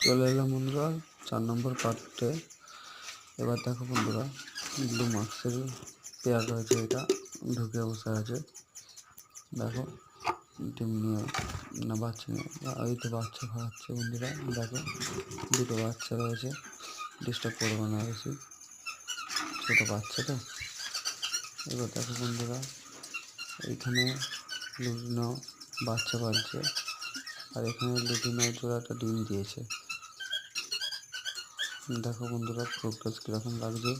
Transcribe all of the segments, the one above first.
চলে এলাম বন্ধুরা 4 নম্বর পার্টে। এবার দেখো বন্ধুরা, ব্লু মার্কসের পেয়ার রয়েছে, এটা ঢুকে বসে আছে। দেখো ডিম নিয়ে না বাচ্চা নিয়ে, এই তো বাচ্চা খাওয়াচ্ছে বন্ধুরা। দেখো দুটো বাচ্চা রয়েছে, ডিস্টার্ব করবো না বেশি, ছোটো বাচ্চা তো। এবার দেখো বন্ধুরা, এইখানে লুটিনো বাচ্চা পালছে, আর এখানে লুটিনো জোড়াটা ডিম দিয়েছে। দেখো বন্ধুরা প্রোগ্রেস কীরকম লাগছে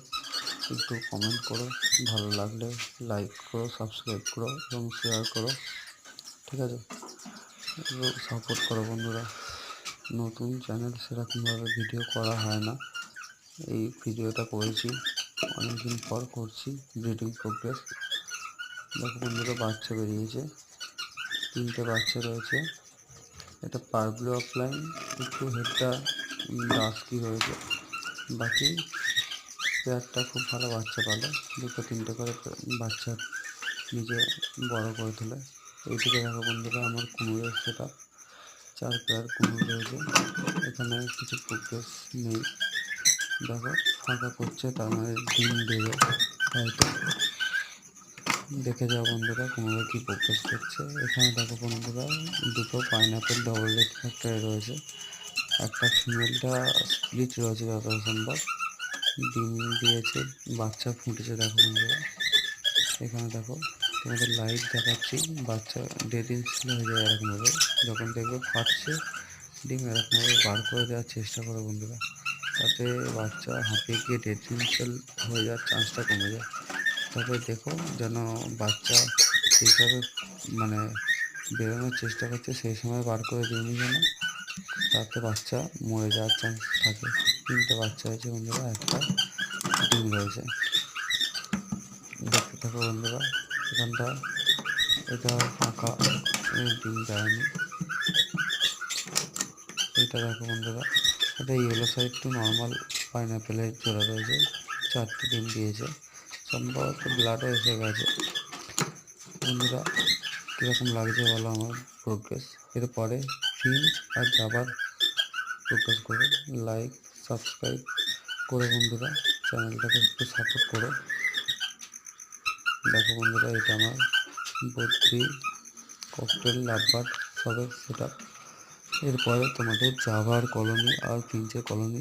একটু কমেন্ট করো, ভালো লাগলে লাইক করো, সাবস্ক্রাইব করো এবং শেয়ার করো, ঠিক আছে? সাপোর্ট করো বন্ধুরা। নতুন চ্যানেল, সেরকমভাবে ভিডিও করা হয় না, এই ভিডিওটা করেছি অনেকদিন পর করছি। ব্রিডিং প্রোগ্রেস দেখো বন্ধুরা, বাচ্চা বেরিয়েছে, 3টে বাচ্চা রয়েছে। এটা পারব্লু অফলাইন, একটু হেডটা ডাস্কি রয়েছে, বাকি পেয়ারটা খুব ভালো বাচ্চা পালে, 2-3টে করে বাচ্চা নিজে বড় করে তোলে। এইদিকে দেখো বন্ধুরা, আমার কুনুরের সেটা 4 পেয়ার কুনুর রয়েছে। এখানে কিছু প্রোগ্রেস নেই, দেখো ফাঁকা করছে, তার মানে ডিম দেবে হয়তো। দেখে যাও বন্ধুরা কুনুরে কি প্রোগ্রেস করছে। এখানে দেখো বন্ধুরা, দুটো পাইনঅ্যাপেল ডবল রেড ফ্যাক্টরি রয়েছে, একটা ফিমেলটা স্প্লিট রয়েছে যত সম্ভব, ডিম দিয়েছে, বাচ্চা ফুটেছে। দেখো বন্ধুরা এখানে দেখো, তোমাদের লাইভ দেখাচ্ছি, বাচ্চা ডেড ইনসেল হয়ে যায় এরকমভাবে, যখন দেখবে ফাটছে ডিম এরকমভাবে বার করে দেওয়ার চেষ্টা করো বন্ধুরা, তাতে বাচ্চা হাঁপিয়ে গিয়ে ডেড ইনসেল হয়ে যাওয়ার চান্সটা কমে যায়। তবে দেখো যেন বাচ্চা সেইভাবে মানে বেরোনোর চেষ্টা করছে, সেই সময় বার করে দিইনি যেন, তাতে বাচ্চা মরে যাওয়ার চান্স থাকে। 3টে বাচ্চা হয়েছে বন্ধুরা, একটা ডিম রয়েছে। দেখতে থাকো বন্ধুরা, এখানটা এটা ফাঁকা, ডিম দেয়নি। এটা দেখো বন্ধুরা, এটা ইয়েলো সাইড টু নর্মাল পাইনঅ্যাপেলের জোড়া রয়েছে, 4টে ডিম দিয়েছে, সম্ভবত ব্লাডও এসে গেছে। বন্ধুরা কীরকম লাগছে বলো আমার প্রোগ্রেস। এরপরে ফিঞ্চ আর জাবার প্রোগ্রেস করো, লাইক সাবস্ক্রাইব করে বন্ধুরা চ্যানেলটাকে একটু সাপোর্ট করো। দেখো বন্ধুরা, এটা আমার বদ্রি ককটেল লাভবার্ড সবের সেট আপ। এরপরে তোমাদের জাভার কলোনি আর ফিঞ্চের কলোনি